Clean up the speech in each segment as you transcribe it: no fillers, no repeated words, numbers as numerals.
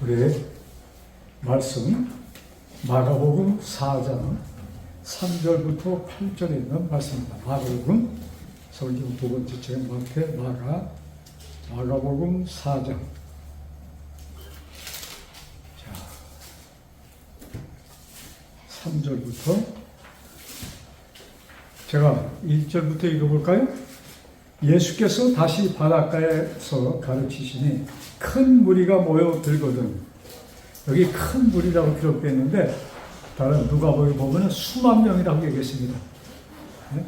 우리 말씀 마가복음 4장 3절부터 8절에 있는 말씀입니다. 마가복음 성경 두 번째 책 마가복음 4장. 자, 3절부터 제가 1절부터 읽어볼까요? 예수께서 다시 바닷가에서 가르치시니 큰 무리가 모여들거든. 여기 큰 무리라고 기록되어 있는데 다른 누가복음에 보면 수만 명이라고 얘기했습니다. 네?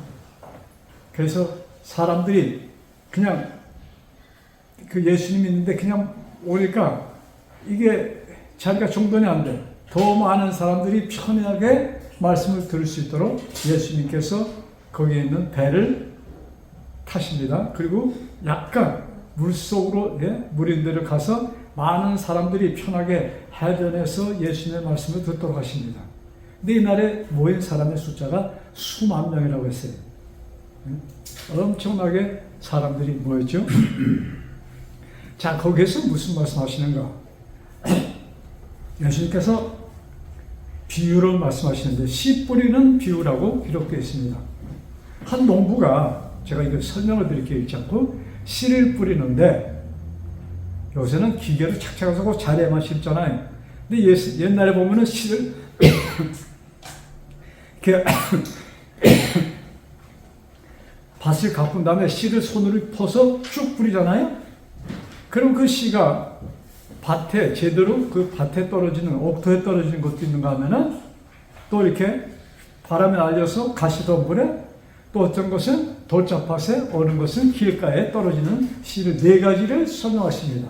그래서 사람들이 그냥 그 예수님 있는데 그냥 오니까 이게 자리가 정돈이 안 돼. 더 많은 사람들이 편하게 말씀을 들을 수 있도록 예수님께서 거기에 있는 배를 타십니다. 그리고 약간 물속으로 물인 데를 가서 많은 사람들이 편하게 해변에서 예수님의 말씀을 듣도록 하십니다. 근데 이날에 모인 사람의 숫자가 수만 명이라고 했어요. 엄청나게 사람들이 모였죠. 자, 거기에서 무슨 말씀 하시는가? 예수님께서 비유를 말씀하시는데 씨 뿌리는 비유라고 기록되어 있습니다. 한 농부가, 제가 이거 설명을 드릴게요. 읽지 않고, 씨를 뿌리는데 요새는 기계로 착착 하고 자리에만 심잖아요. 근데 옛날에 보면은 씨를 이렇게 밭을 가꾼 다음에 씨를 손으로 퍼서 쭉 뿌리잖아요. 그럼 그 씨가 밭에 제대로 그 밭에 떨어지는 옥토에 떨어지는 것도 있는가 하면은 또 이렇게 바람에 날려서 가시덤불에, 또 어떤 것은 돌짝밭에, 어느 것은 길가에 떨어지는 씨를 네 가지를 설명하십니다.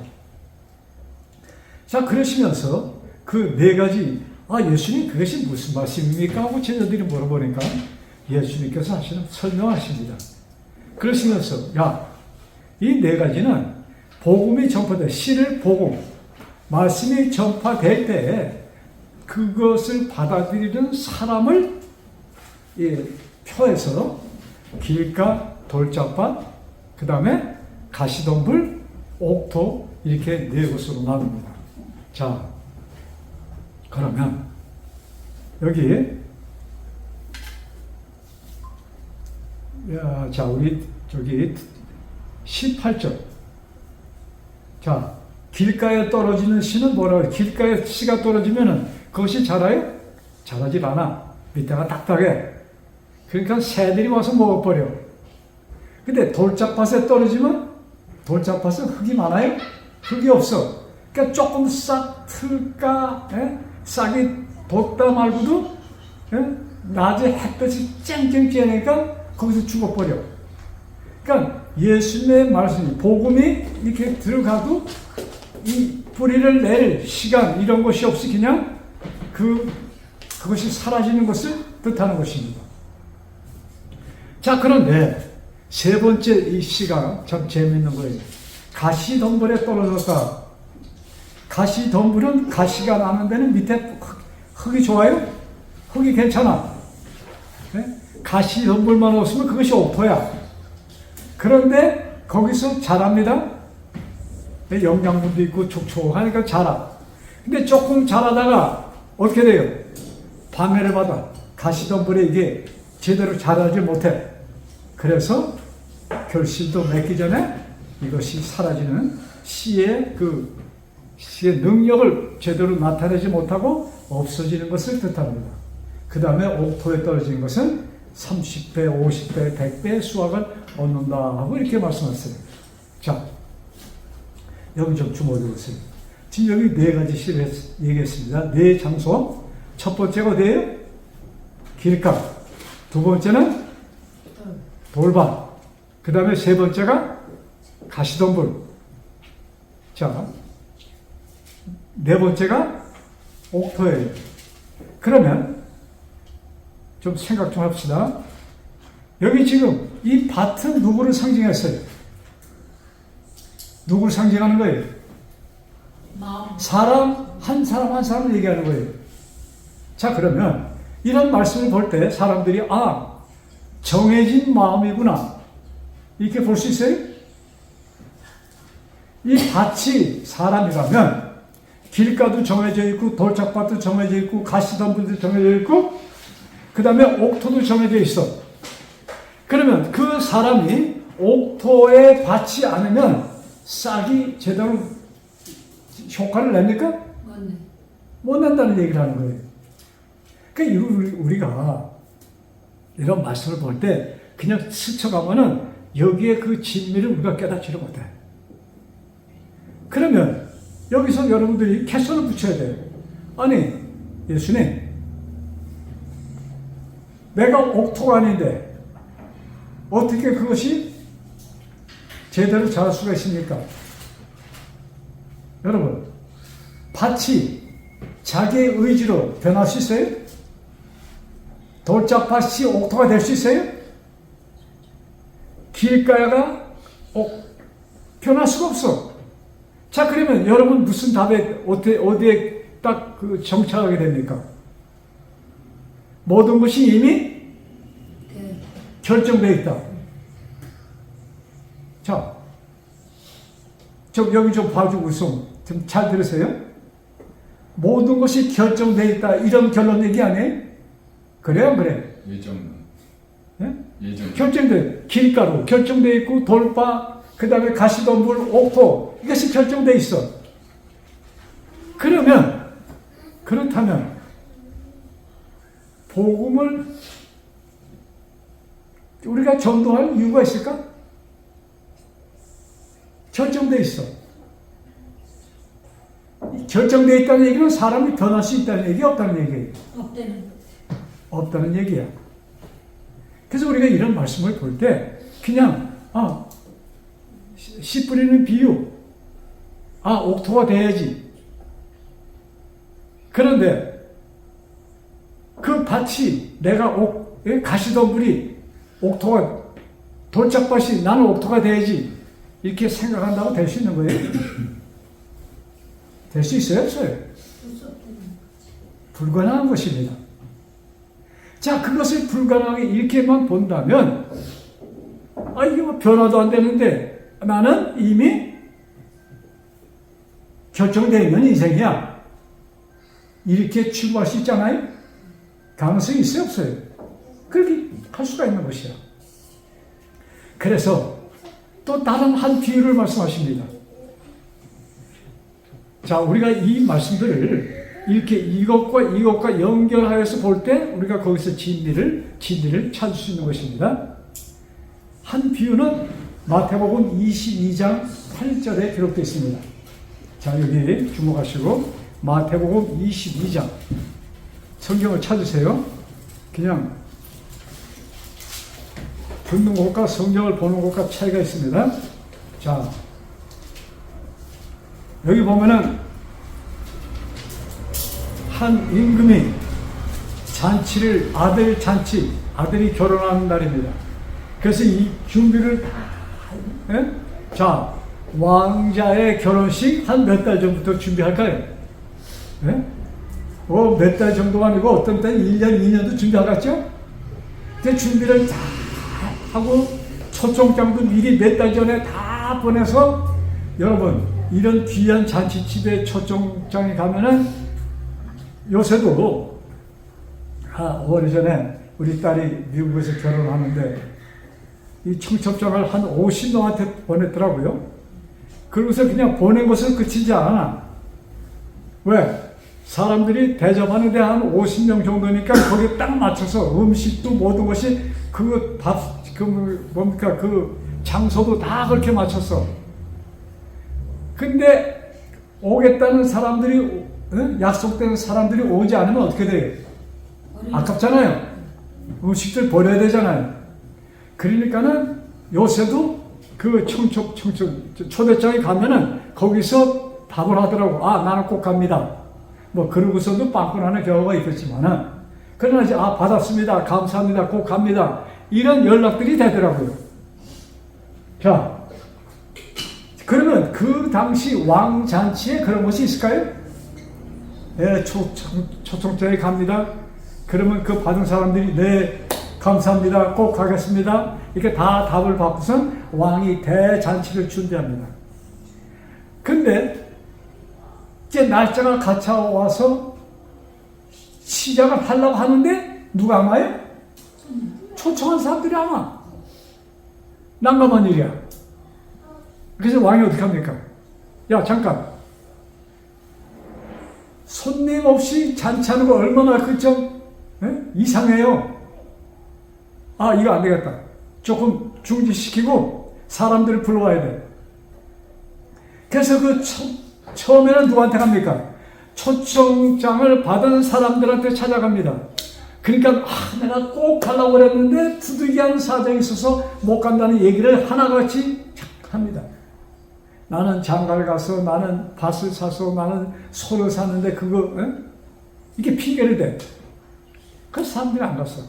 자, 그러시면서 그 네 가지, 예수님 그것이 무슨 말씀입니까? 하고 제자들이 물어보니까 예수님께서 하시는 설명하십니다. 그러시면서 이 네 가지는 복음이 전파될, 씨를 복음, 말씀이 전파될 때에 그것을 받아들이는 사람을 표해서 길가, 돌짝밭, 그 다음에 가시덤불, 옥토, 이렇게 네 곳으로 나눕니다. 자, 그러면 여기 우리 저기 18절. 자, 길가에 떨어지는 씨는 뭐라고 해요? 길가에 씨가 떨어지면은 그것이 자라요? 자라질 않아. 밑에가 딱딱해. 그러니까 새들이 와서 먹어버려. 근데 돌짝밭에 떨어지면 돌짝밭은 흙이 많아요? 흙이 없어. 그러니까 조금 싹 틀까, 싹이 돋다 말고도 낮에 햇볕이 쨍쨍 쬐니까 거기서 죽어버려. 그러니까 예수님의 말씀이, 복음이 이렇게 들어가도 이 뿌리를 낼 시간 이런 것이 없이 그냥 그것이 사라지는 것을 뜻하는 것입니다. 자, 그런데 세 번째 이 시가 참 재미있는 거예요. 가시덤불에 떨어졌다. 가시덤불은 가시가 나는 데는 밑에 흙이 좋아요? 흙이 괜찮아. 가시덤불만 없으면 그것이 옥토야. 그런데 거기서 자랍니다. 영양분도 있고 촉촉하니까 자라. 근데 조금 자라다가 어떻게 돼요? 방해를 받아. 가시덤불에 이게 제대로 자라지 못해. 그래서 결실도 맺기 전에 이것이 사라지는 씨의 능력을 제대로 나타내지 못하고 없어지는 것을 뜻합니다. 그 다음에 옥토에 떨어진 것은 30배, 50배, 100배의 수확을 얻는다 하고 이렇게 말씀하셨어요. 자, 여기 좀 주목해 보세요. 지금 여기 네 가지 시를 얘기했습니다. 네 장소. 첫 번째가 어디예요? 길가. 두 번째는 돌밭. 그 다음에 세 번째가 가시덤불. 자, 네 번째가 옥토예요. 그러면 좀 생각 좀 합시다. 여기 지금 이 밭은 누구를 상징했어요? 누구를 상징하는 거예요? 사람 한 사람을 얘기하는 거예요. 자, 그러면 이런 말씀을 볼 때 사람들이 정해진 마음이구나 이렇게 볼 수 있어요? 이 밭이 사람이라면 길가도 정해져 있고 돌짝밭도 정해져 있고 가시덤불도 정해져 있고 그 다음에 옥토도 정해져 있어. 그러면 그 사람이 옥토에 받지 않으면 싹이 제대로 효과를 냅니까? 못 낸다는 얘기를 하는 거예요. 그러니까 우리가 이런 말씀을 볼 때 그냥 스쳐가면은 여기에 그 진미를 우리가 깨닫지를 못해. 그러면 여기서 여러분들이 캐선을 붙여야 돼요. 아니, 예수님, 내가 옥토가 아닌데 어떻게 그것이 제대로 자랄 수가 있습니까? 여러분, 밭이 자기의 의지로 변할 수 있어요? 돌짝밭이 옥토가 될 수 있어요? 길가가 변할 수가 없어. 자, 그러면 여러분 무슨 답에 어디에 딱 그 정착하게 됩니까? 모든 것이 이미 결정되어 있다. 자, 여기 좀 봐주고 좀 잘 들으세요. 모든 것이 결정되어 있다. 이런 결론 얘기 아니에요? 그래요, 그래? 예정. 예? 예정. 결정돼. 길가로 결정되어 있고 돌파, 그 다음에 가시덤불, 옥토 이것이 결정되어 있어. 그렇다면 복음을 우리가 전도할 이유가 있을까? 결정되어 있어. 결정되어 있다는 얘기는 사람이 변할 수 있다는 얘기, 없다는 얘기예요. 없다는 얘기야. 그래서 우리가 이런 말씀을 볼 때 그냥 씨 뿌리는 비유, 옥토가 돼야지. 그런데 그 밭이 내가 가시덤불이 옥토가 돌짝밭이 나는 옥토가 돼야지 이렇게 생각한다고 될 수 있는 거예요? 될 수 있어요? 없어요? 불가능한 것입니다. 자, 그것을 불가능하게 이렇게만 본다면 이거 변화도 안 되는데 나는 이미 결정되어 있는 인생이야. 이렇게 추구할 수 있잖아요? 가능성이 있어요? 없어요? 그렇게 할 수가 있는 것이야. 그래서 또 다른 한 비유를 말씀하십니다. 자, 우리가 이 말씀들을 이렇게 이것과 연결하여서 볼 때 우리가 거기서 진리를 찾을 수 있는 것입니다. 한 비유는 마태복음 22장 8절에 기록되어 있습니다. 자, 여기 주목하시고 마태복음 22장 성경을 찾으세요. 그냥 듣는 것과 성경을 보는 것과 차이가 있습니다. 자, 여기 보면은 한 임금이 잔치를 아들이 결혼하는 날입니다. 그래서 이 준비를 자, 왕자의 결혼식 한 몇 달 전부터 준비할까요? 몇 달 정도가 아니고 어떤 때는 1년, 2년도 준비하겠죠? 그 준비를 다 하고 초청장도 미리 몇 달 전에 다 보내서 여러분 이런 귀한 잔치집에 초청장에 가면은 요새도 오래전에 우리 딸이 미국에서 결혼하는데 이 청첩장을 한 50명한테 보냈더라고요. 그러고서 그냥 보낸 것을 그치지 않아. 왜? 사람들이 대접하는데 한 50명 정도니까 거기에 딱 맞춰서 음식도 모든 것이 그 장소도 다 그렇게 맞췄어. 근데 오겠다는 사람들이 약속된 사람들이 오지 않으면 어떻게 돼요? 아깝잖아요. 음식들 버려야 되잖아요. 그러니까는 요새도 그 초대장에 가면은 거기서 답을 하더라고. 나는 꼭 갑니다. 그러고서도 빵꾸나는 경우가 있겠지만은 그러나 받았습니다. 감사합니다. 꼭 갑니다. 이런 연락들이 되더라고요. 자, 그러면 그 당시 왕잔치에 그런 것이 있을까요? 네, 초청장에 갑니다. 그러면 그 받은 사람들이 네, 감사합니다. 꼭 가겠습니다. 이렇게 다 답을 받고선 왕이 대잔치를 준비합니다. 근데 이제 날짜가 갖춰와서 시작을 하려고 하는데 누가 안 와요? 초청한 사람들이 안 와. 난감한 일이야. 그래서 왕이 어떻게 합니까? 야, 잠깐. 손님 없이 잔치하는 거 얼마나 이상해요. 아, 이거 안 되겠다. 조금 중지시키고 사람들을 불러와야 돼. 그래서 처음에는 누구한테 갑니까? 초청장을 받은 사람들한테 찾아갑니다. 그러니까 내가 꼭 가려고 그랬는데 부득이한 사정이 있어서 못 간다는 얘기를 하나같이 합니다. 나는 장가를 가서, 나는 밭을 사서, 나는 소를 샀는데 이게 핑계를 대. 그래서 사람들이 안 갔어.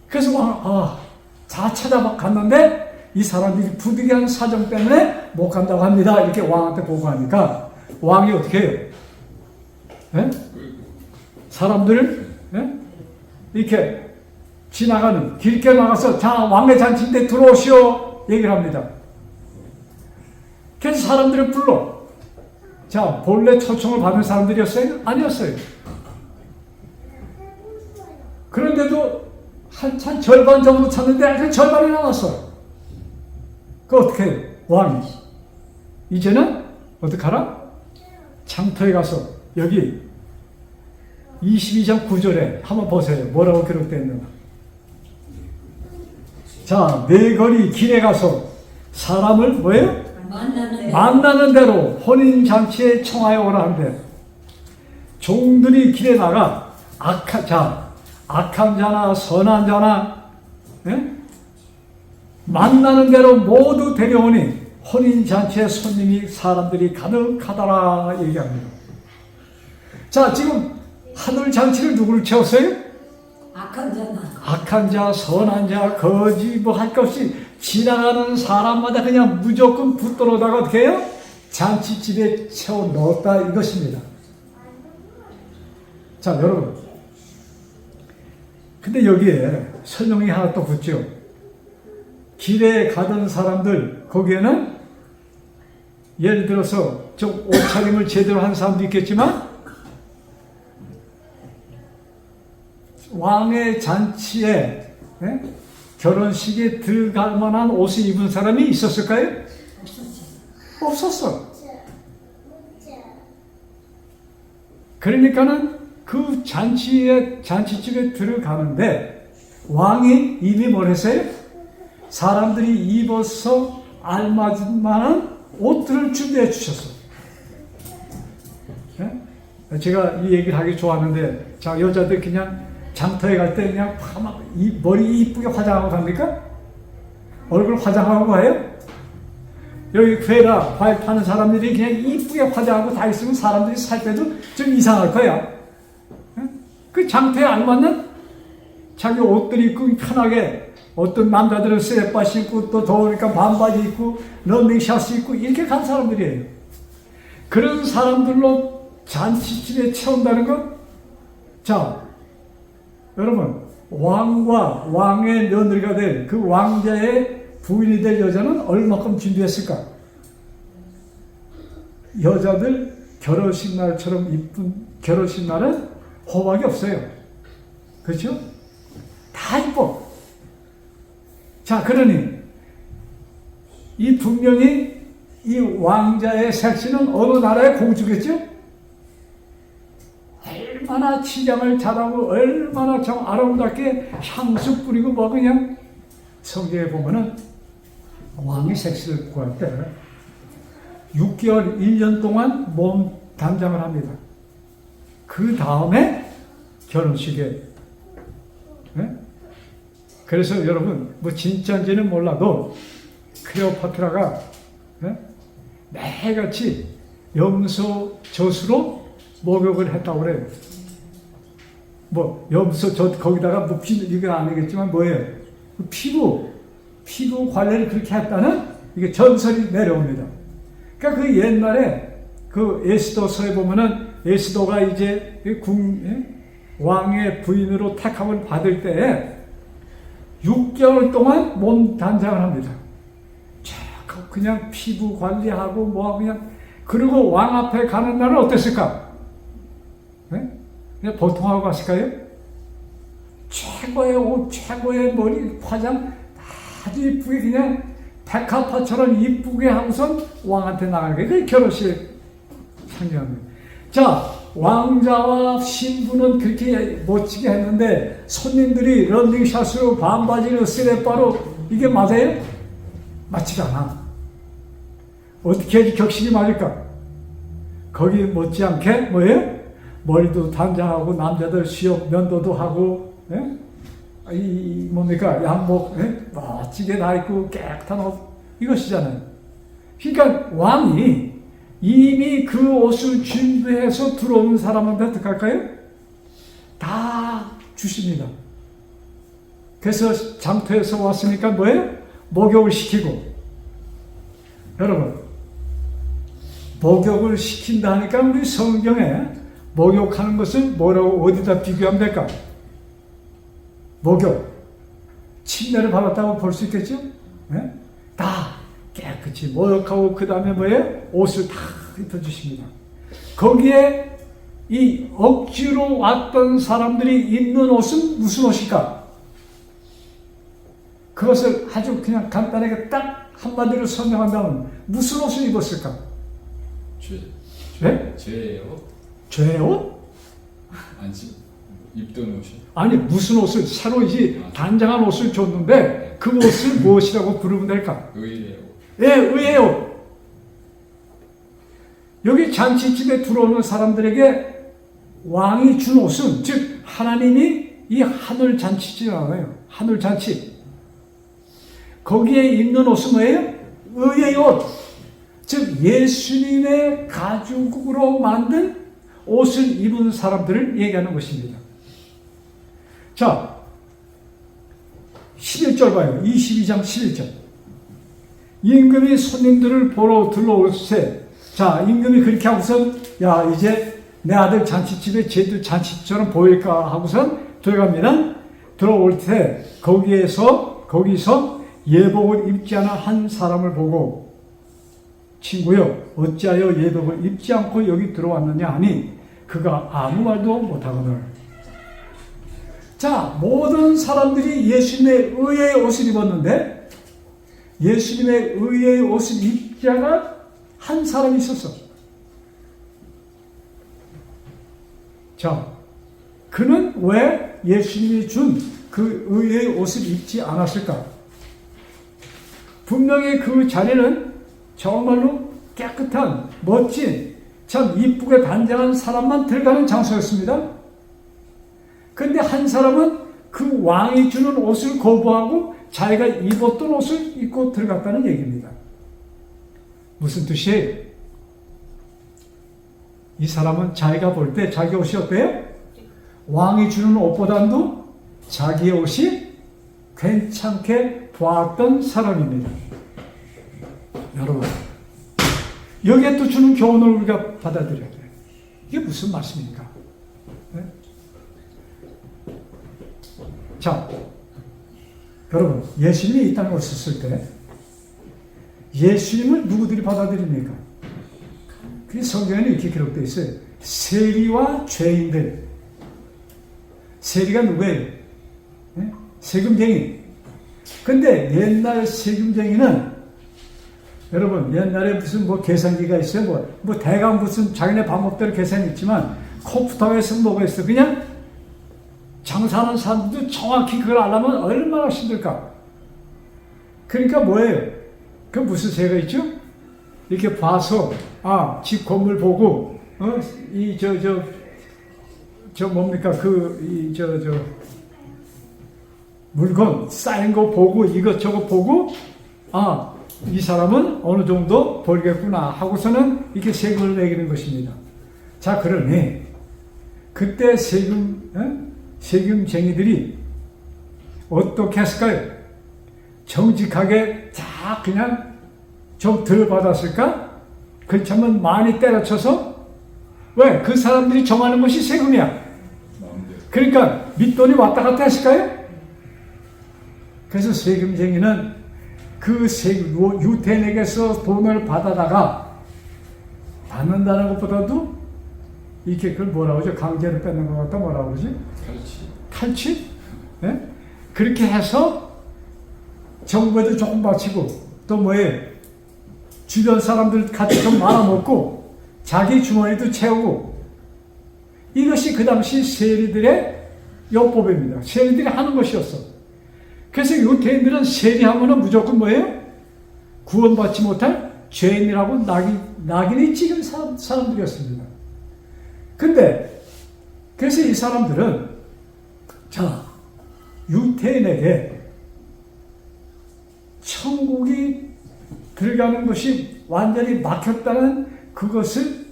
그래서 다 찾아갔는데 이 사람들이 부득이한 사정 때문에 못 간다고 합니다. 이렇게 왕한테 보고하니까 왕이 어떻게 해요? 네? 사람들을 이렇게 지나가는 길게 나가서 자, 왕의 잔치인데 들어오시오 얘기를 합니다. 그래서 사람들을 불러. 자, 본래 초청을 받은 사람들이었어요? 아니었어요. 그런데도 한참 절반 정도 찼는데 그 절반이 남았어. 그거 어떻게 해요? 왕이. 이제는 어떡하라? 장터에 가서 여기 22장 9절에 한번 보세요. 뭐라고 기록되어 있는가. 자, 내 거리 길에 가서 사람을 뭐예요? 만나는 대로 혼인잔치에 청하여 오라 한대. 종들이 길에 나가 악한 자나 선한 자나 만나는 대로 모두 데려오니 혼인잔치에 손님이 사람들이 가득하더라 얘기합니다. 자, 지금 하늘 잔치를 누구를 채웠어요? 악한 자, 선한 자, 거지 뭐 할 것 없이 지나가는 사람마다 그냥 무조건 붙들어다가 어떻게 해요? 잔치집에 채워 넣었다 이것입니다. 자, 여러분. 근데 여기에 설명이 하나 또 붙죠. 길에 가던 사람들, 거기에는 예를 들어서 좀 옷차림을 제대로 한 사람도 있겠지만 왕의 잔치에 결혼식에 들어갈 만한 옷을 입은 사람이 있었을까요? 없었어. 그러니까는 그 잔치집에 들어가는데 왕이 이미 뭘 했어요? 사람들이 입어서 알맞은 만한 옷들을 준비해 주셨어. 제가 이 얘기를 하기 좋아하는데, 자, 여자들 그냥 장터에 갈 때 그냥 머리 이쁘게 화장하고 갑니까? 얼굴 화장하고 가요? 여기 괴라 과일 파는 사람들이 그냥 이쁘게 화장하고 다 있으면 사람들이 살 때도 좀 이상할 거야. 그 장터에 알맞는 자기 옷들이 입고 편하게, 어떤 남자들은 스레빠 신고 또 더우니까 반바지 입고 런닝샷 입고 이렇게 간 사람들이에요. 그런 사람들로 잔치집에 채운다는 건, 자, 여러분, 왕과 왕의 며느리가 될 그 왕자의 부인이 될 여자는 얼마큼 준비했을까? 여자들 결혼식 날처럼 이쁜 결혼식 날은 호박이 없어요. 그렇죠? 다 이뻐. 자, 그러니 이 분명히 이 왕자의 색시는 어느 나라의 공주겠죠? 얼마나 치장을 잘하고 얼마나 좀 아름답게 향수 뿌리고 뭐 그냥 성경에 보면은 왕이 색시를 구할 때 6개월, 1년 동안 몸 단장을 합니다. 그 다음에 결혼식에. 그래서 여러분, 뭐 진짜인지는 몰라도 클레오파트라가 매일같이 염소 젖으로 목욕을 했다고 그래요. 뭐 염소 젖 거기다가 뭐 이건 아니겠지만 뭐예요? 피부 관리를 그렇게 했다는 이게 전설이 내려옵니다. 그러니까 그 옛날에 그 에스더서에 보면은 에스더가 이제 왕의 부인으로 택함을 받을 때에 6개월 동안 몸 단장을 합니다. 그냥 피부 관리하고 뭐하고 그냥 그리고 왕 앞에 가는 날은 어땠을까? 네? 그냥 보통 하고 갔을까요? 최고의 옷, 최고의 머리, 화장 아주 이쁘게 그냥 백합화처럼 이쁘게 하고선 왕한테 나가게. 그게 결혼식 상징합니다. 자, 왕자와 신부는 그렇게 멋지게 했는데 손님들이 런닝샷으로 반바지로 쓰레빠로 이게 맞아요? 맞지가 않아. 어떻게 해야지 격식이 맞을까? 거기 못지않게 뭐예요? 머리도 단장하고 남자들 수염 면도도 하고, 예? 이 뭡니까 양복, 예? 멋지게 다 입고 깨끗한 옷 이것이잖아요. 그러니까 왕이 이미 그 옷을 준비해서 들어오는 사람한테 어떻게 할까요? 다 주십니다. 그래서 장터에서 왔으니까 뭐예요? 목욕을 시키고. 여러분, 목욕을 시킨다 하니까 우리 성경에 목욕하는 것을 뭐라고 어디다 비교하면 될까? 목욕. 침례를 받았다고 볼 수 있겠죠? 네? 다 깨끗이 목욕하고 그 다음에 뭐예요? 옷을 다 입혀주십니다. 거기에 이 억지로 왔던 사람들이 입는 옷은 무슨 옷일까? 그것을 아주 그냥 간단하게 딱 한마디로 설명한다면 무슨 옷을 입었을까? 네? 죄의 옷? 죄의 옷? 아니, 입던 옷이? 아니, 무슨 옷을 새로 이제 단장한 옷을 줬는데 그 옷을 무엇이라고 부르면 될까? 의의 옷. 예, 의의 옷. 여기 잔치집에 들어오는 사람들에게 왕이 준 옷은, 즉 하나님이 이 하늘 잔치집이라고요. 하늘 잔치. 거기에 입는 옷은 뭐예요? 의의 옷. 즉 예수님의 가죽으로 만든 옷을 입은 사람들을 얘기하는 것입니다. 자, 11절 봐요. 22장 11절. 임금이 손님들을 보러 들러올세. 자, 임금이 그렇게 하고선 야, 이제 내 아들 잔치집에 쟤도 잔치처럼 보일까 하고선 들어갑니다. 들어올 때 거기서 예복을 입지 않은 한 사람을 보고 친구여 어찌하여 예복을 입지 않고 여기 들어왔느냐 하니 그가 아무 말도 못하거늘. 자, 모든 사람들이 예수님의 의의 옷을 입었는데 예수님의 의의 옷을 입지 않은 한 사람이 있었어. 자, 그는 왜 예수님이 준 그 의의 옷을 입지 않았을까? 분명히 그 자리는 정말로 깨끗한, 멋진, 참 이쁘게 단장한 사람만 들어가는 장소였습니다. 그런데 한 사람은 그 왕이 주는 옷을 거부하고 자기가 입었던 옷을 입고 들어갔다는 얘기입니다. 무슨 뜻이에요? 이 사람은 자기가 볼 때 자기 옷이 어때요? 왕이 주는 옷보다도 자기의 옷이 괜찮게 보았던 사람입니다. 여러분, 여기에 또 주는 교훈을 우리가 받아들여야 돼요. 이게 무슨 말씀입니까? 네? 자, 여러분, 예수님이 이 땅에 오셨을 때 예수님을 누구들이 받아들입니까? 그 성경에는 이렇게 기록되어 있어요. 세리와 죄인들. 세리가 누구예요? 네? 세금쟁이. 근데 옛날 세금쟁이는 여러분 옛날에 무슨 뭐 계산기가 있어요. 뭐 대강 무슨 자기네 방법대로 계산이 있지만 컴퓨터에서 뭐가 있어. 그냥 장사하는 사람들도 정확히 그걸 알려면 얼마나 힘들까. 그러니까 뭐예요? 그 무슨 새가 있죠? 이렇게 봐서 집 건물 보고 뭡니까 물건 쌓인 거 보고 이것저것 보고 이 사람은 어느 정도 벌겠구나 하고서는 이렇게 세금을 매기는 것입니다. 자, 그러니 그때 세금쟁이들이 어떻게 했을까요? 정직하게 다 그냥 좀 덜 받았을까? 그렇다면 많이 때려쳐서 왜? 그 사람들이 정하는 것이 세금이야. 그러니까 밑돈이 왔다 갔다 했을까요? 그래서 세금쟁이는 그 유태인에게서 돈을 받아다가 받는다는 것보다도 이렇게 그걸 뭐라고 하죠? 강제로 뺏는 것 같다 뭐라고 그러지? 탈취. 탈취? 네? 그렇게 해서 정부에도 조금 바치고 또 뭐예요? 주변 사람들 같이 좀 말아먹고 자기 주머니도 채우고 이것이 그 당시 세리들의 요법입니다. 세리들이 하는 것이었어. 그래서 유대인들은 세리하면은 무조건 뭐예요? 구원받지 못할 죄인이라고 낙인이 찍은 사람들이었습니다. 근데 그래서 이 사람들은 자 유대인에게 천국이 들어가는 것이 완전히 막혔다는 그것을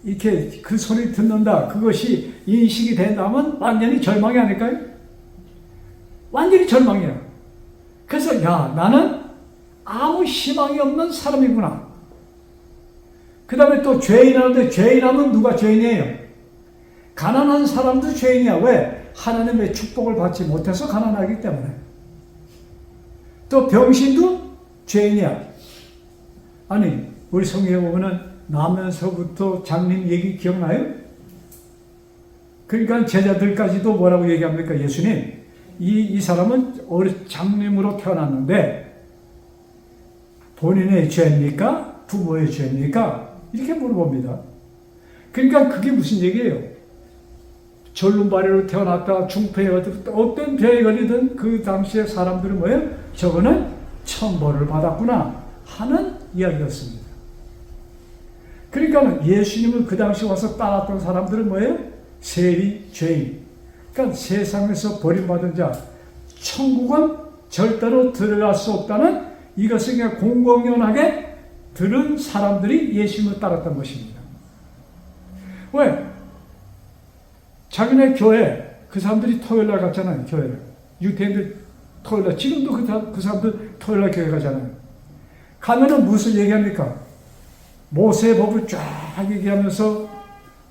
이렇게 그 소리 듣는다. 그것이 인식이 된다면 완전히 절망이 아닐까요? 완전히 절망이야. 그래서 야 나는 아무 희망이 없는 사람이구나. 그 다음에 또 죄인하는데 죄인하면 누가 죄인이에요? 가난한 사람도 죄인이야. 왜? 하나님의 축복을 받지 못해서 가난하기 때문에. 또 병신도 죄인이야. 아니 우리 성경에 보면은 나면서부터 장님 얘기 기억나요? 그러니까 제자들까지도 뭐라고 얘기합니까? 예수님 이 사람은 장님으로 태어났는데 본인의 죄입니까? 부모의 죄입니까? 이렇게 물어봅니다. 그러니까 그게 무슨 얘기예요? 절름발이로 태어났다 중풍에 걸렸다 어떤 병에 걸리든 그 당시에 사람들은 뭐예요? 저거는 천벌을 받았구나 하는 이야기였습니다. 그러니까 예수님을 그 당시 와서 따랐던 사람들은 뭐예요? 세리, 죄인. 그러니까 세상에서 버림받은 자, 천국은 절대로 들어갈 수 없다는 이것을 그냥 공공연하게 들은 사람들이 예수님을 따랐던 것입니다. 왜? 자기네 교회, 그 사람들이 토요일날 갔잖아요, 교회를. 유대인들 토요일날, 지금도 그 사람들 토요일날 교회 가잖아요. 가면은 무슨 얘기합니까? 모세의 법을 쫙 얘기하면서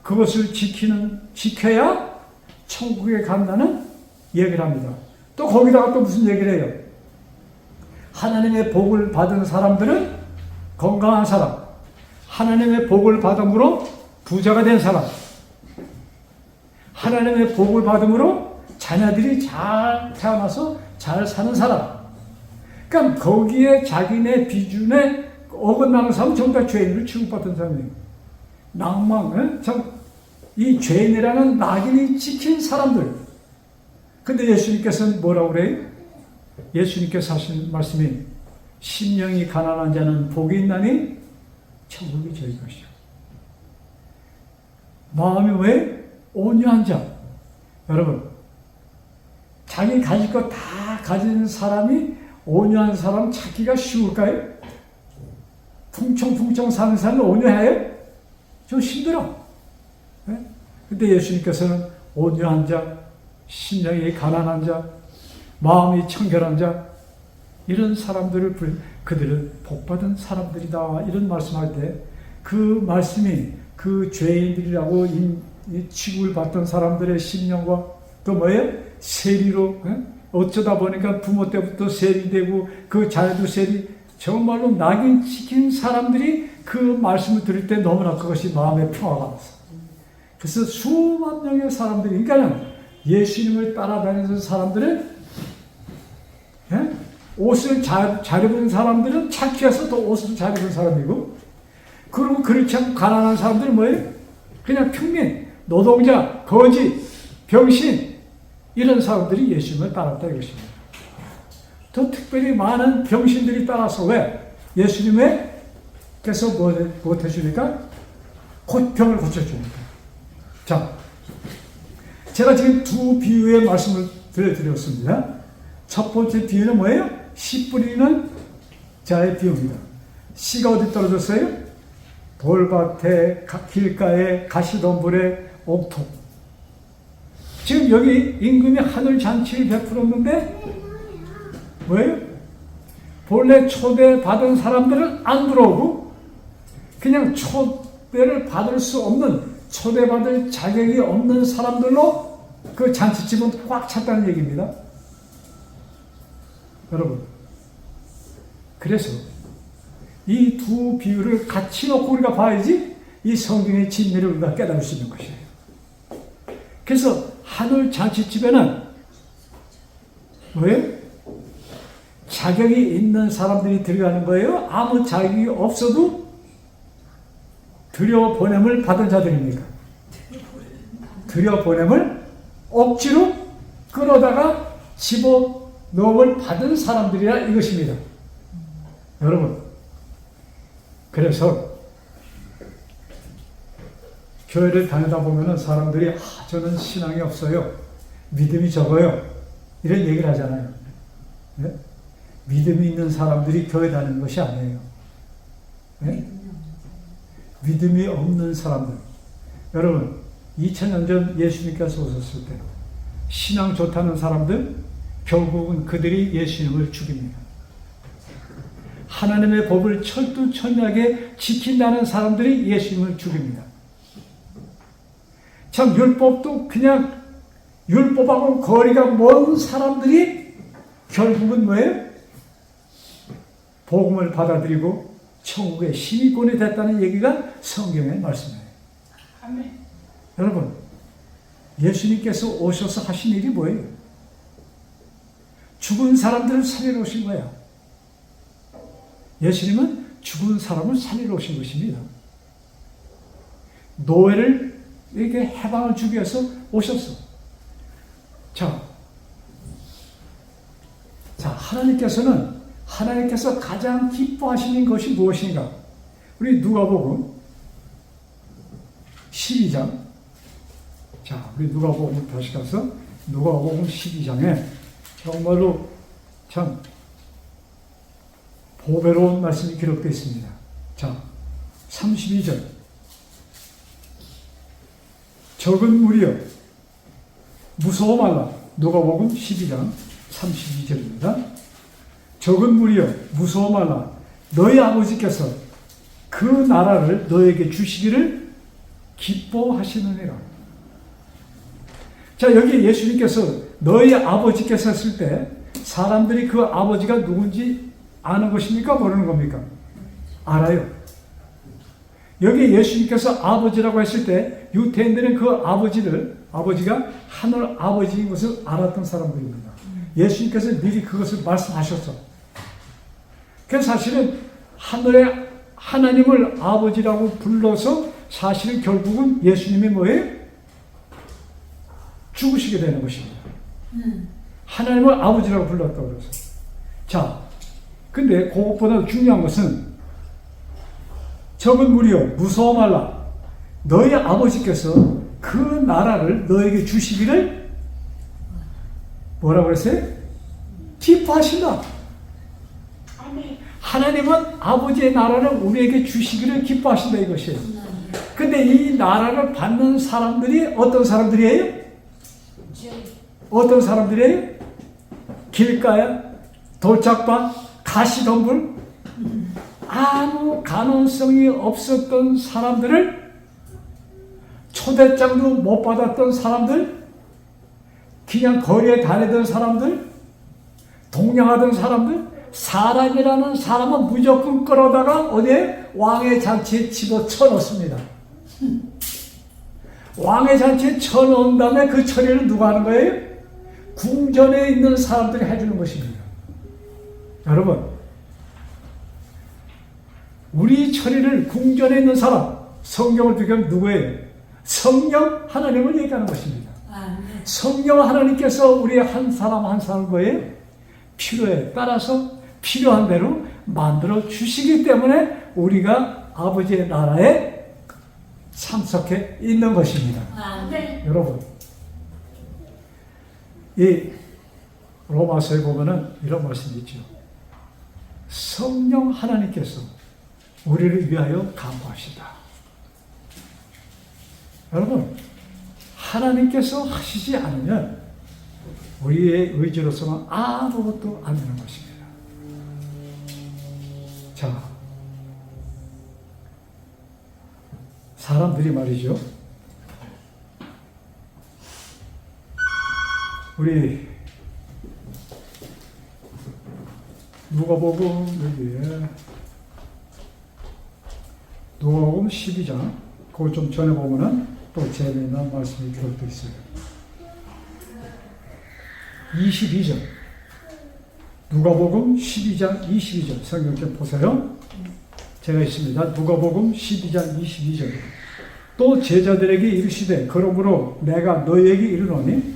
그것을 지켜야 천국에 간다는 얘기를 합니다. 또 거기다가 또 무슨 얘기를 해요? 하나님의 복을 받은 사람들은 건강한 사람, 하나님의 복을 받음으로 부자가 된 사람, 하나님의 복을 받음으로 자녀들이 잘 태어나서 잘 사는 사람. 그러니까 거기에 자기네 비준에 어긋나는 사람은 전부 다 죄인으로 취급받던 사람이에요. 낭만, 이 죄인이라는 낙인이 찍힌 사람들. 근데 예수님께서는 뭐라고 그래요? 예수님께서 하신 말씀이 심령이 가난한 자는 복이 있나니 천국이 저희 것이요. 마음이 왜? 온유한 자. 여러분, 자기 가질 것 다 가진 사람이 온유한 사람 찾기가 쉬울까요? 풍청풍청 사는 사람은 온유해요? 좀 힘들어. 네? 근데 예수님께서는 온유한 자, 심령이 가난한 자, 마음이 청결한 자, 이런 사람들을 그들은 복받은 사람들이다. 이런 말씀할 때 그 말씀이 그 죄인들이라고 취급을 받던 사람들의 심령과 또 뭐예요? 세리로 어쩌다 보니까 부모 때부터 세리되고 그 자녀도 세리 정말로 낙인 찍힌 사람들이 그 말씀을 들을 때 너무나 그것이 마음에 평화가 왔어. 그래서 수만 명의 사람들이 그러니까 예수님을 따라다니는 사람들은 옷을 잘 입은 사람들은 착해서 또 옷을 잘 입은 사람이고 그리고 그렇지 않고 가난한 사람들은 뭐예요? 그냥 평민, 노동자, 거지, 병신 이런 사람들이 예수님을 따랐다 이것입니다. 더 특별히 많은 병신들이 따라서 왜? 예수님께서 뭐 해주니까? 병을 고쳐주니까. 자, 제가 지금 두 비유의 말씀을 들려드렸습니다. 첫 번째 비유는 뭐예요? 씨 뿌리는 자의 비유입니다. 씨가 어디 떨어졌어요? 돌밭에, 길가에, 가시덤불에, 옥토. 지금 여기 임금이 하늘 잔치를 베풀었는데 뭐예요? 본래 초대받은 사람들은 안 들어오고 그냥 초대를 받을 수 없는 초대받을 자격이 없는 사람들로 그 잔치집은 꽉 찼다는 얘기입니다. 여러분, 그래서 이 두 비유를 같이 놓고 우리가 봐야지 이 성경의 진리를 우리가 깨달을 수 있는 것이에요. 그래서 하늘 잔치집에는 뭐예요? 자격이 있는 사람들이 들어가는 거예요? 아무 자격이 없어도 들여보냄을 받은 자들입니까? 들여보냄을 억지로 끌어다가 집어넣음을 받은 사람들이라 이것입니다. 여러분, 그래서 교회를 다니다 보면은 사람들이 저는 신앙이 없어요. 믿음이 적어요. 이런 얘기를 하잖아요. 네? 믿음이 있는 사람들이 교회 다니는 것이 아니에요. 네? 믿음이 없는 사람들. 여러분, 2000년 전 예수님께서 오셨을 때 신앙 좋다는 사람들 결국은 그들이 예수님을 죽입니다. 하나님의 법을 철두철미하게 지킨다는 사람들이 예수님을 죽입니다. 참 율법도 그냥 율법하고 거리가 먼 사람들이 결국은 뭐예요? 복음을 받아들이고 천국의 시민권이 됐다는 얘기가 성경의 말씀이에요. 아멘. 여러분, 예수님께서 오셔서 하신 일이 뭐예요? 죽은 사람들을 살리러 오신 거예요. 예수님은 죽은 사람을 살리러 오신 것입니다. 노예를 이렇게 해방을 주기 위해서 오셨어. 자, 하나님께서 가장 기뻐하시는 것이 무엇인가? 우리 누가복음 12장. 자, 우리 누가복음 다시 가서 누가복음 12장에 정말로 참 보배로운 말씀이 기록되어 있습니다. 자, 32절. 적은 무리여 무서워 말라. 누가복음 12장 32절입니다. 적은 무리여 무서워 말라. 너희 아버지께서 그 나라를 너에게 주시기를 기뻐하시느니라. 자, 여기 예수님께서 너희 아버지께서 했을 때 사람들이 그 아버지가 누군지 아는 것입니까? 모르는 겁니까? 알아요. 여기 예수님께서 아버지라고 했을 때 유대인들은 그 아버지가 하늘 아버지인 것을 알았던 사람들입니다. 예수님께서 미리 그것을 말씀하셨어. 그래서 사실은 하늘의 하나님을 아버지라고 불러서 사실은 결국은 예수님이 뭐예요? 죽으시게 되는 것입니다. 하나님을 아버지라고 불렀다고 그래서. 자, 근데 그것보다 중요한 것은 적은 무리여 무서워 말라. 너희 아버지께서 그 나라를 너에게 주시기를 뭐라고 그랬어요? 기뻐하신다. 하나님은 아버지의 나라를 우리에게 주시기를 기뻐하신다 이것이에요. 근데 이 나라를 받는 사람들이 어떤 사람들이에요? 어떤 사람들이에요? 길가에 돌짝밭, 가시덤불, 아무 가능성이 없었던 사람들을 초대장도 못 받았던 사람들, 그냥 거리에 다니던 사람들, 동냥하던 사람들, 사람이라는 사람은 무조건 끌어다가 어디에? 왕의 잔치에 집어쳐 넣습니다. 왕의 잔치에 쳐넣은 다음에 그 처리를 누가 하는 거예요? 궁전에 있는 사람들이 해주는 것입니다. 여러분, 우리 처리를 궁전에 있는 사람, 성경을 비교하면 누구예요? 성령 하나님을 얘기하는 것입니다. 성령 하나님께서 우리 한 사람 한 사람 거에 필요에 따라서 필요한 대로 만들어 주시기 때문에 우리가 아버지의 나라에 참석해 있는 것입니다. 여러분, 이 로마서에 보면은 이런 말씀이 있죠. 성령 하나님께서 우리를 위하여 간구하시다. 여러분, 하나님께서 하시지 않으면 우리의 의지로서는 아무것도 안 되는 것입니다. 자, 사람들이 말이죠. 우리 누가복음 여기에 누가복음 12장 그걸 좀 전에 보면은 또 재미있는 말씀이 기록되어 있어요. 22절 누가복음 12장 22절 성경 좀 보세요. 제가 있습니다. 누가복음 12장 22절 또 제자들에게 이르시되 그러므로 내가 너희에게 이르노니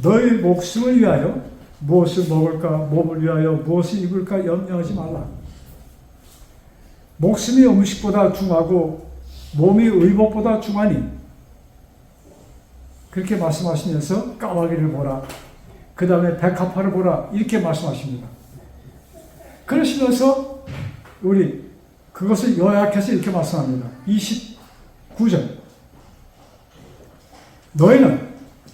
너희 목숨을 위하여 무엇을 먹을까 몸을 위하여 무엇을 입을까 염려하지 말라. 목숨이 음식보다 중하고 몸이 의복보다 중하니 그렇게 말씀하시면서 까마귀를 보라 그 다음에 백합화를 보라 이렇게 말씀하십니다. 그러시면서 우리 그것을 요약해서 이렇게 말씀합니다. 29절 너희는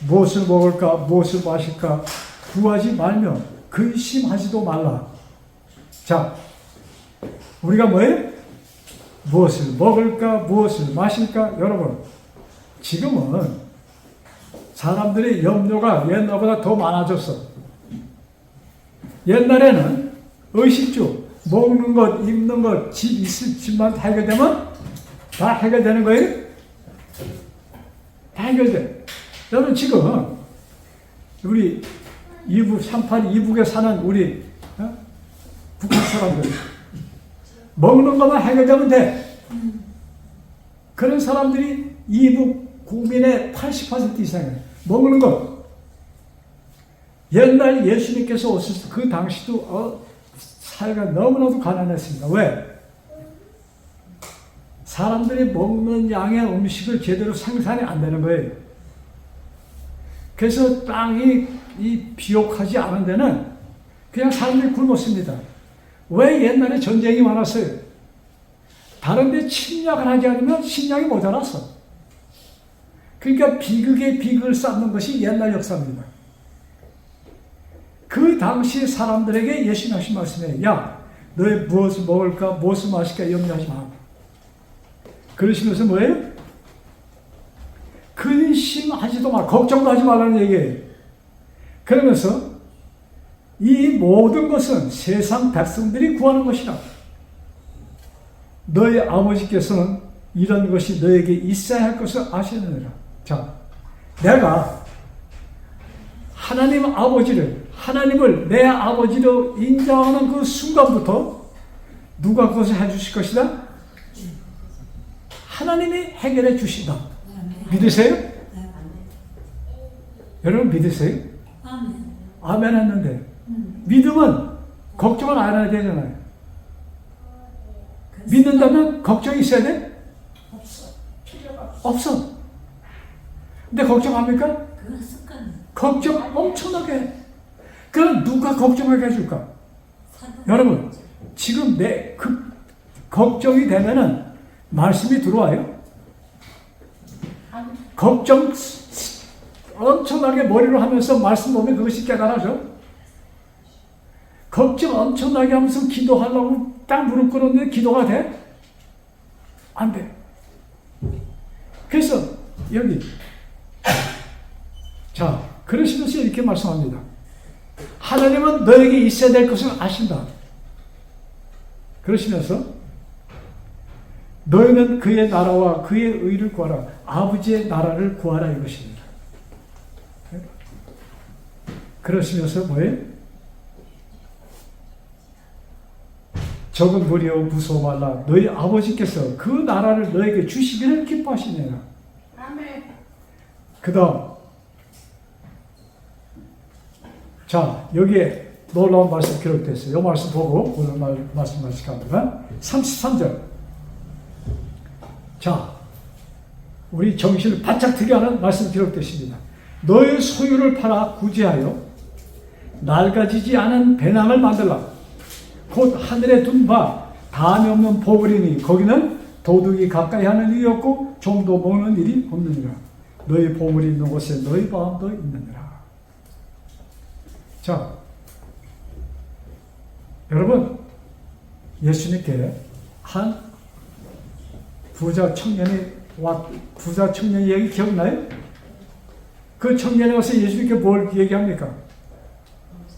무엇을 먹을까 무엇을 마실까 구하지 말며 근심하지도 말라. 자, 우리가 뭐예요? 무엇을 먹을까 무엇을 마실까. 여러분 지금은 사람들의 염려가 옛날보다 더 많아졌어. 옛날에는 의식주 먹는 것 입는 것 집 있을 집만 해결되면 다 해결되는 거예요? 다 해결돼. 여러분 지금 우리 이북 38 이북에 사는 우리 북한 사람들 먹는 것만 해결되면 돼. 그런 사람들이 이북 국민의 80% 이상이에요. 먹는 것. 옛날 예수님께서 오셨을 때 그 당시도 사회가 너무나도 가난했습니다. 왜? 사람들이 먹는 양의 음식을 제대로 생산이 안 되는 거예요. 그래서 땅이 비옥하지 않은 데는 그냥 사람들이 굶었습니다. 왜 옛날에 전쟁이 많았어요? 다른 데 침략을 하지 않으면 식량이 모자랐어. 그러니까 비극에 비극을 쌓는 것이 옛날 역사입니다. 그 당시 사람들에게 예수님 하신 말씀이에요. 야, 너희 무엇을 먹을까 무엇을 마실까 염려하지 마. 그러시면서 뭐예요? 근심하지도 마. 걱정도 하지 말라는 얘기예요. 그러면서 이 모든 것은 세상 백성들이 구하는 것이라. 너희 아버지께서는 이런 것이 너에게 있어야 할 것을 아시느니라. 자, 내가 하나님 아버지를 하나님을 내 아버지로 인정하는 그 순간부터 누가 그것을 해주실 것이다? 하나님이 해결해 주신다. 믿으세요? 여러분 믿으세요? 아멘 했는데 믿음은 걱정을 안 해야 되잖아요. 믿는다면 걱정이 있어야 돼? 없어. 근데 걱정합니까? 걱정 엄청나게 해. 그럼 누가 걱정하게 해줄까? 여러분 지금 내 걱정이 되면은 말씀이 들어와요. 걱정 엄청나게 머리로 하면서 말씀 보면 그것이 깨달아져. 걱정 엄청나게 하면서 기도하려고 딱 무릎 꿇었는데 기도가 돼? 안 돼. 그래서 여기 자 그러시면서 이렇게 말씀합니다. 하나님은 너에게 있어야 될 것을 아신다. 그러시면서 너희는 그의 나라와 그의 의를 구하라. 아버지의 나라를 구하라 이것입니다. 그러시면서 뭐예요? 적은 무리여 무서워 말라. 너희 아버지께서 그 나라를 너에게 주시기를 기뻐하시느니라. 아멘. 그 다음 자 여기에 놀라운 말씀 기록됐어요. 이 말씀 보고 오늘 말씀 같이 갑니다. 33절 자 우리 정신을 바짝 트게 하는 말씀 기록되십니다. 너의 소유를 팔아 구제하여 낡아지지 않은 배낭을 만들라. 곧 하늘에 둔 바 다음이 없는 보물이니 거기는 도둑이 가까이 하는 일이 없고 좀도 먹는 일이 없느니라. 너희 보물이 있는 곳에 너희 마음도 있느니라. 자 여러분 예수님께 한 부자 청년이 부자 청년 이야기 기억나요? 그 청년이 와서 예수님께 뭘 얘기합니까?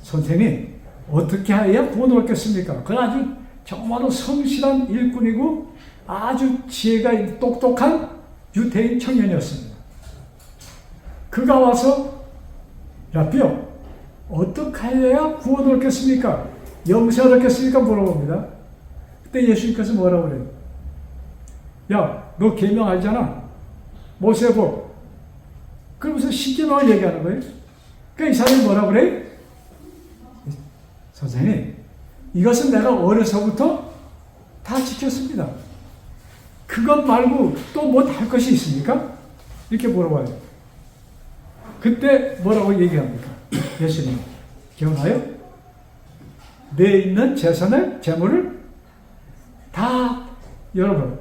선생님 어떻게 해야 돈 얻겠습니까? 그건 아주 정말로 성실한 일꾼이고 아주 지혜가 똑똑한 유대인 청년이었습니다. 그가 와서 라비요, 어떻게 해야 구원을 얻겠습니까? 영생을 얻겠습니까? 물어봅니다. 그때 예수님께서 뭐라고 그래요? 야, 너 계명 알잖아. 모세법. 그러면서 십계명을 얘기하는 거예요. 그러니까 이 사람이 뭐라고 그래요? 선생님, 이것은 내가 어려서부터 다 지켰습니다. 그것 말고 또 뭐 할 것이 있습니까? 이렇게 물어봐요. 그때 뭐라고 얘기합니까? 예수님, 기억나요? 내 있는 재산을, 재물을 다, 여러분,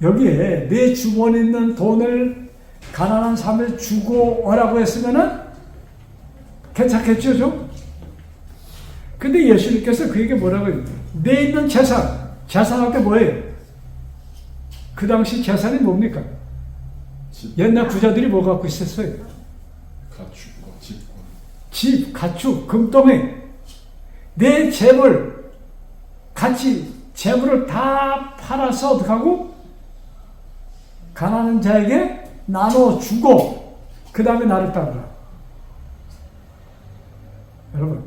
여기에 내 주머니에 있는 돈을 가난한 사람을 주고 오라고 했으면은 괜찮겠죠, 좀? 근데 예수님께서 그에게 뭐라고 해요? 내 있는 재산, 재산할 때 뭐예요? 그 당시 재산이 뭡니까? 옛날 부자들이 뭐 갖고 있었어요? 가축과 집과 집, 가축, 금덩이, 내 재물, 같이 재물을 다 팔아서 어떻게 하고? 가난한 자에게 나눠주고 그 다음에 나를 따르라. 여러분,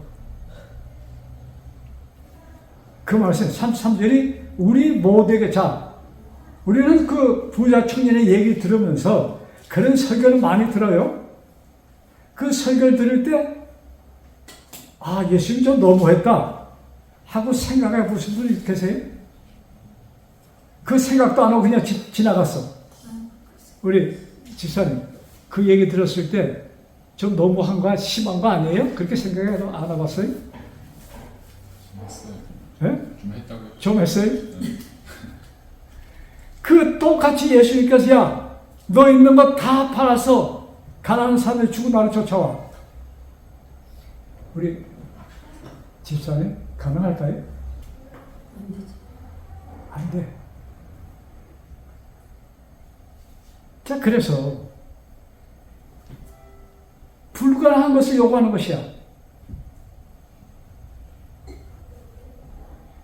그 말씀 33절이 우리 모두에게, 자, 우리는 그 부자 청년의 얘기 들으면서 그런 설교를 많이 들어요. 그 설교를 들을 때 아, 예수님 좀 너무했다 하고 생각해 보신 분이 계세요? 그 생각도 안 하고 그냥 지나갔어. 우리 집사님, 그 얘기 들었을 때 좀 너무한 거, 심한 거 아니에요? 그렇게 생각해 안 해봤어요? 좀 했어요. 네? 좀 했다고요? 좀 했어요? 그 똑같이 예수님께서 야, 너 있는 거 다 팔아서 가난한 사람을 주고 나를 쫓아와. 우리 집사님 가능할까요? 안 되죠. 안 돼. 자, 그래서 불가능한 것을 요구하는 것이야.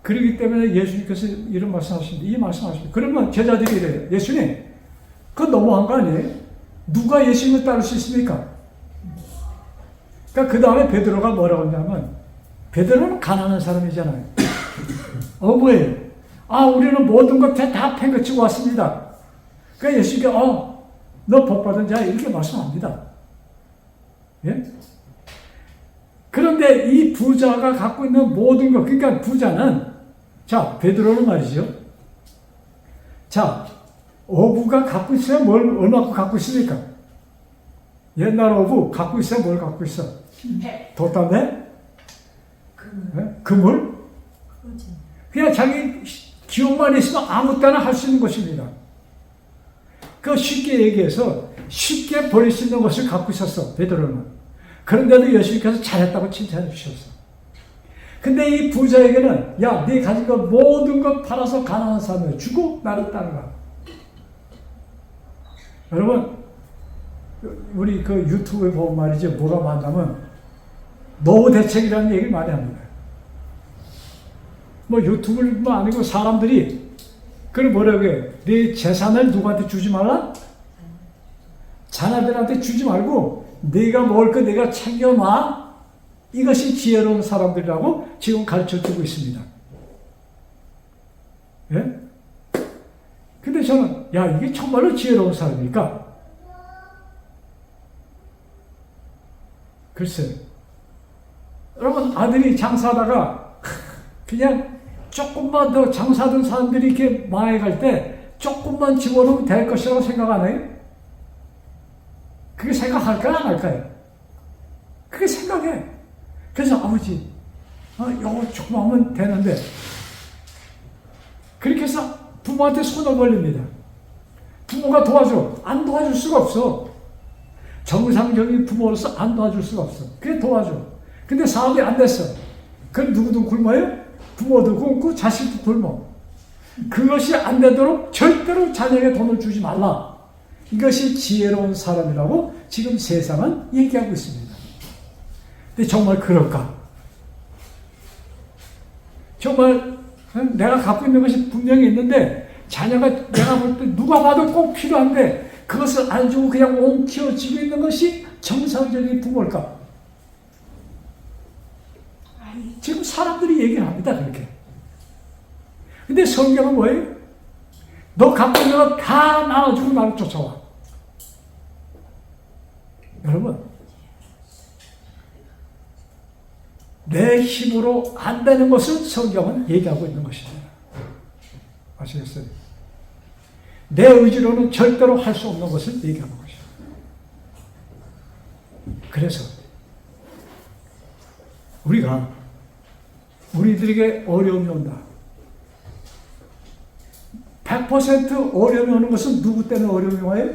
그렇기 때문에 예수님께서 이런 말씀하십니다. 이 말씀하십니다. 그러면 제자들이 이래요. 예수님, 그건 너무한 거 아니에요? 누가 예수님을 따를 수 있습니까? 그러니까 그 다음에 베드로가 뭐라고 했냐면, 베드로는 가난한 사람이잖아요. 뭐예요? 아, 우리는 모든 것 다 팽개치고 왔습니다. 그러니까 예수님께 너 복받은 자야 이렇게 말씀합니다. 예? 그런데 이 부자가 갖고 있는 모든 것, 그러니까 부자는, 자, 베드로는 말이죠. 자, 어부가 갖고 있어야 얼마큼 갖고 있습니까? 옛날 어부 갖고 있어야 뭘 갖고 있어? 해. 돛담배? 그건 예? 그물? 그거지. 그냥 자기 기억만 있으면 아무 때나 할 수 있는 것입니다. 그 쉽게 얘기해서 쉽게 버릴 수 있는 것을 갖고 있었어, 베드로는. 그런데도 예수님께서 잘했다고 칭찬해 주셨어. 근데 이 부자에게는 야, 네 가진 것 모든 것 팔아서 가난한 사람을 주고 나를 따르라. 여러분, 우리 그 유튜브에 보면 말이죠, 뭐가 많냐면 노후 대책이라는 얘기를 많이 합니다. 뭐 유튜브뿐만 아니고 사람들이 그걸 뭐라고 해? 네 재산을 누구한테 주지 말라? 자녀들한테 주지 말고 네가 먹을 거 내가 챙겨놔. 이것이 지혜로운 사람들이라고 지금 가르쳐주고 있습니다. 예? 근데 저는 야, 이게 정말로 지혜로운 사람입니까? 글쎄요. 여러분, 아들이 장사하다가 그냥 조금만 더 장사하던 사람들이 이렇게 망해갈 때 조금만 집어넣으면 될 것이라고 생각 안 해요? 그게 생각할까요? 안 할까요? 그게 생각해. 그래서 아버지, 요거 조금 하면 되는데, 그렇게 해서 부모한테 손을 벌립니다. 부모가 도와줘. 안 도와줄 수가 없어. 정상적인 부모로서 안 도와줄 수가 없어. 그래, 도와줘. 근데 사업이 안 됐어. 그럼 누구도 굶어요? 부모도 굶고 자식도 굶어. 그것이 안 되도록 절대로 자녀에게 돈을 주지 말라. 이것이 지혜로운 사람이라고 지금 세상은 얘기하고 있습니다. 근데 정말 그럴까? 정말 내가 갖고 있는 것이 분명히 있는데 자녀가 내가 볼 때 누가 봐도 꼭 필요한데 그것을 안 주고 그냥 옹키워지고 있는 것이 정상적인 부모일까? 아니, 지금 사람들이 얘기를 합니다, 그렇게. 근데 성경은 뭐예요? 너 갖고 있는 거 다 나눠주고 나를 쫓아와. 여러분, 내 힘으로 안 되는 것을 성경은 얘기하고 있는 것입니다. 아시겠어요? 내 의지로는 절대로 할 수 없는 것을 얘기하는 것입니다. 그래서 우리가 우리들에게 어려움이 온다. 100% 어려움이 오는 것은 누구 때문에 어려움이 와요?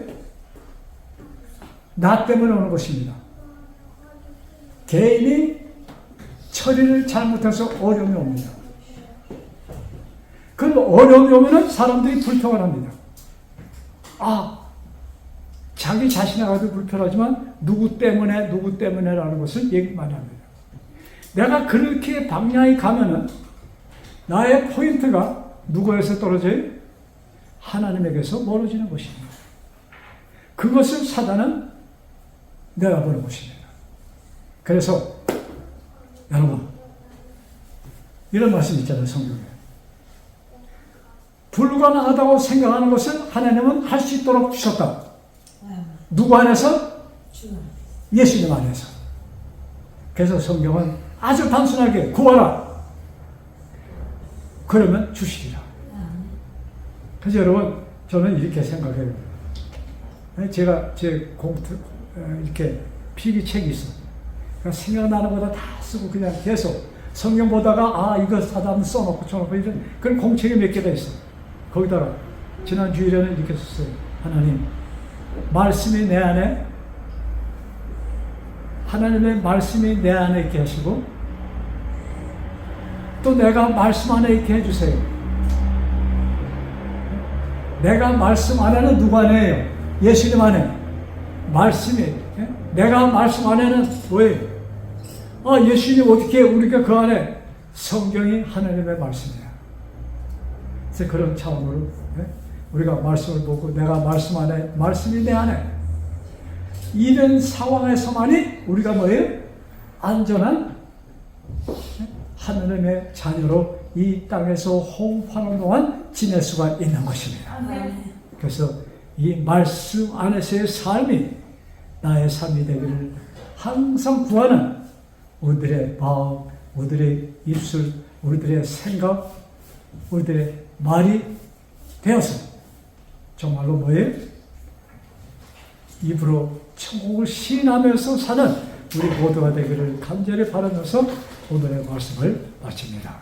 나 때문에 오는 것입니다. 개인이 처리를 잘못해서 어려움이 옵니다. 그 어려움이 오면 사람들이 불평을 합니다. 자기 자신에 가도 불편하지만 누구 때문에라는 것을 얘기 많이 합니다. 내가 그렇게 방향이 가면은 나의 포인트가 누구에서 떨어져요? 하나님에게서 멀어지는 것입니다. 그것을 사단은 내다보는 것입니다. 그래서 여러분, 이런 말씀 있잖아요, 성경에. 불가능하다고 생각하는 것을 하나님은 할 수 있도록 주셨다. 누구 안에서? 예수님 안에서. 그래서 성경은 아주 단순하게 구하라. 그러면 주시리라. 그래서 여러분, 저는 이렇게 생각해요. 제가 제 공투 이렇게 필기책이 있어. 그러니까 생각나는 거다 다 쓰고 그냥 계속 성경 보다가 이거 사다 한번 써놓고 쳐놓고 이런 그런 공책이 몇 개가 있어. 거기다가 지난 주일에는 이렇게 썼어요. 하나님, 말씀이 내 안에, 하나님의 말씀이 내 안에 있게 하시고 또 내가 말씀 안에 있게 해주세요. 내가 말씀 안에는 누구 안에요? 예수님 안에. 말씀이. 내가 말씀 안에는 뭐예요? 예수님 어떻게 우리가 그 안에? 성경이 하나님의 말씀이야. 그래서 그런 차원으로 우리가 말씀을 보고 내가 말씀 안에, 말씀이 내 안에. 이런 상황에서만이 우리가 뭐예요? 안전한 하나님의 자녀로 이 땅에서 호흡하는 동안 지낼 수가 있는 것입니다. 그래서 이 말씀 안에서의 삶이 나의 삶이 되기를 항상 구하는 우리들의 마음, 우리들의 입술, 우리들의 생각, 우리들의 말이 되어서 정말로 뭐예요? 입으로 천국을 시인하면서 사는 우리 모두가 되기를 간절히 바라면서 오늘의 말씀을 마칩니다.